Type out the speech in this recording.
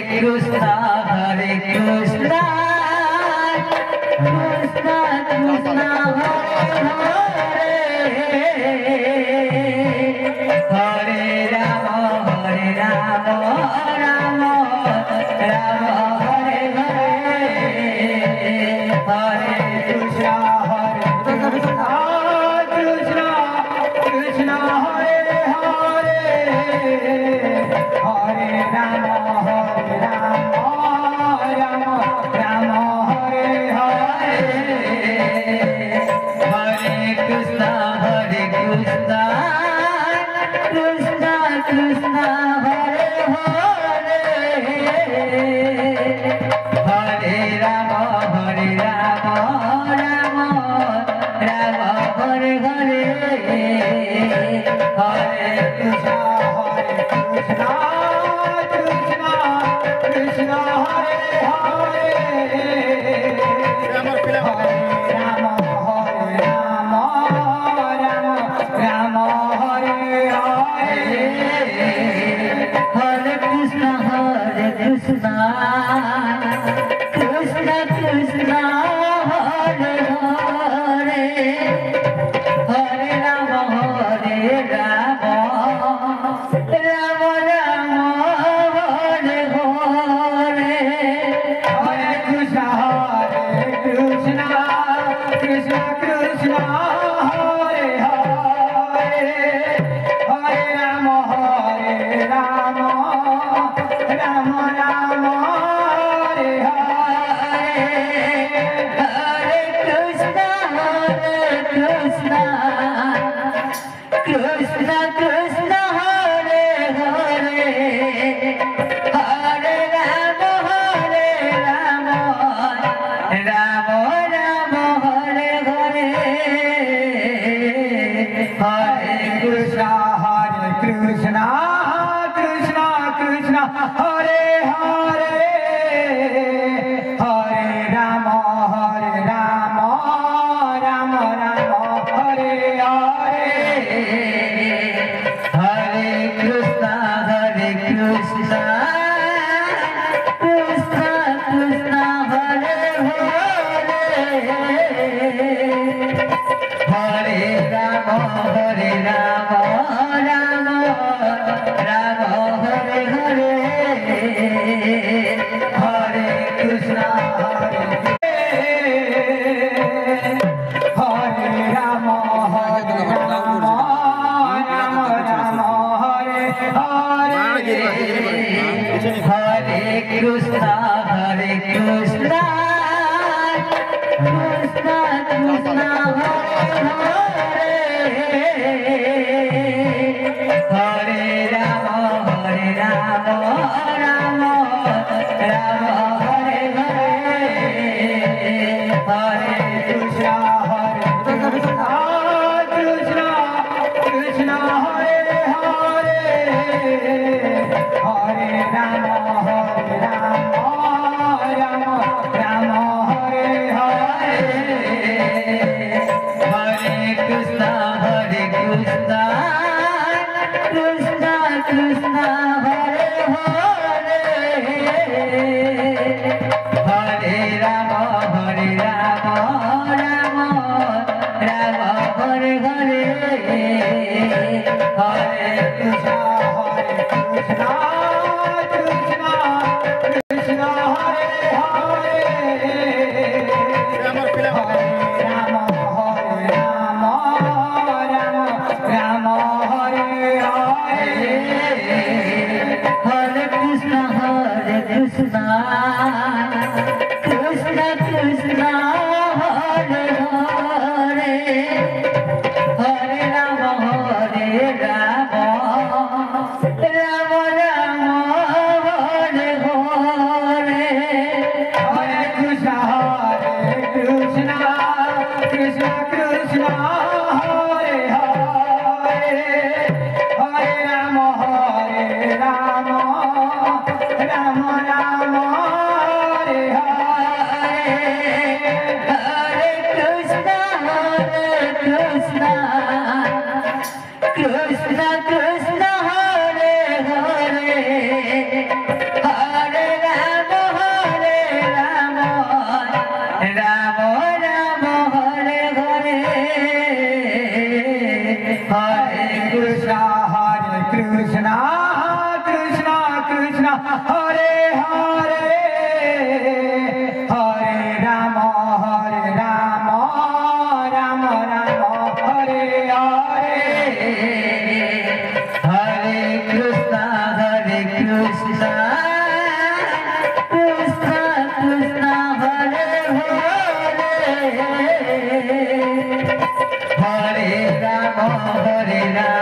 Krishna Hare Krishna Krishna Krishna Hare Hare Rama Hare Rama Rama Rama Hare Hare Hare Krishna Krishna Krishna Hare Hare Hare Rama Rama Rama Hare Hare Hare Krishna Krishna Krishna Hare Hare Hare Rama Rama Rama Hare Hare Hare Krishna Krishna Krishna Hare Hare Hare Rama Rama Hare Hare Hare Krishna Krishna Krishna Hare Hare Hare Rama Rama Rama Hare Hare Hare Krishna Krishna Krishna Hare Hare Hare Rama Rama Rama Hare Hare Hare Krishna Krishna Krishna Hare Hare Hare Rama Rama Rama Hare Hare Hare Krishna Krishna Krishna Hare Hare Hare Rama Rama Rama Hare Hare Hare Krishna Krishna Krishna Hare Hare Hare Rama Rama Rama Hare Hare Hare Krishna Hare Rama Rama Hare Hare Hare Krishna Krishna Krishna Hare Hare Rama Rama Hare Hare Hare Krishna Krishna Hare Hare Hare Rama Rama Hare Hare Hare Krishna Krishna Krishna Hare Hare Hare Rama Rama Hare Hare Hare Krishna Krishna Krishna Hare Hare Hare Rama Rama Hare Hare Hare Krishna Krishna Krishna Hare Hare Hare Rama Rama Rama Hare Hare Hare Krishna Krishna Hare Hare Hare Rama Rama Rama Hare Hare Ram Ram Hare Hare Hare Krishna Krishna Krishna Hare Hare Hare Ram Ram Ram Hare Hare Hare Krishna Krishna Krishna Hare Hare Hare Ram